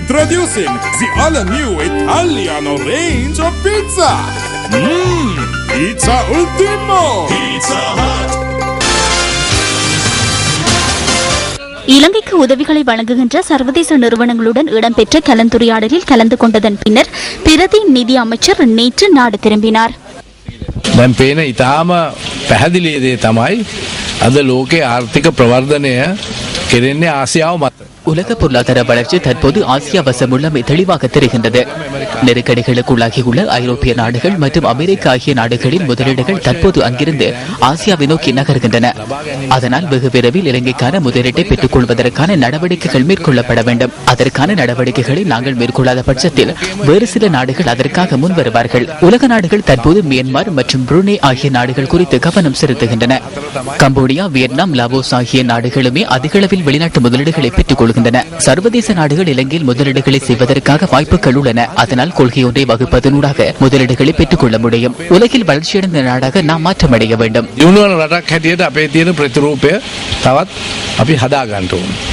Introducing the all-new Italiano range of pizza. Pizza Ultimo. Pizza Hut. இலங்கைக்கு உதவிகளை வழங்குகின்ற சர்வதேச நிறுவனங்களுடன் இடம்பெற்ற கலந்துரையாடலில் கலந்து கொண்டதன் பின்னர் பிரதி நிதி அமைச்சர் நேற்று நாடு திரும்பினார். දැන් පේන ඊටාම පැහැදිලි දේ තමයි අද ලෝකේ ආර්ථික ප්‍රවර්ධනය කෙරෙන්නේ ආසියාව මත. உலக பொருளாதார வளர்ச்சி தற்போது ஆசியா வசமுள்ளமை தெளிவாக தெரிகின்றது. நெருக்கடிகளுக்குள்ளாகியுள்ள ஐரோப்பிய நாடுகள் மற்றும் அமெரிக்கா ஆகிய நாடுகளின் முதலீடுகள் தற்போது அங்கிருந்து ஆசியாவை நோக்கி நகர்கின்றன. அதனால் வெகு விரைவில் இலங்கைக்கான முதலீட்டை பெற்றுக் கொள்வதற்கான நடவடிக்கைகள் மேற்கொள்ளப்பட வேண்டும். அதற்கான நடவடிக்கைகளை நாங்கள் மேற்கொள்ளாத பட்சத்தில் வேறு சில நாடுகள் அதற்காக முன் வருவார்கள். உலக நாடுகள் தற்போது மியான்மர் மற்றும் புருனே ஆகிய நாடுகள் குறித்து கவனம் செலுத்துகின்றன. கம்போடியா, வியட்நாம், லாவோஸ் ஆகிய நாடுகளுமே அதிகளவில் வெளிநாட்டு முதலீடுகளை பெற்றுக் கொள்கின்றன. சர்வதேச நாடுகள் இலங்கையில் முதலீடுகளை செய்வதற்காக வாய்ப்புகள் உள்ளன. அதனால் கொள்கை ஒன்றை வகுப்பதனூடாக முதலீடுகளை பெற்றுக் கொள்ள முடியும். உலகில் வளர்ச்சியடைந்த நாடாக நாம் மாற்றமடைய வேண்டும். දිනුවන රටක් හැටියට අපේ තියෙන ප්‍රතිරූපය තවත් අපි හදා ගන්න ඕනේ.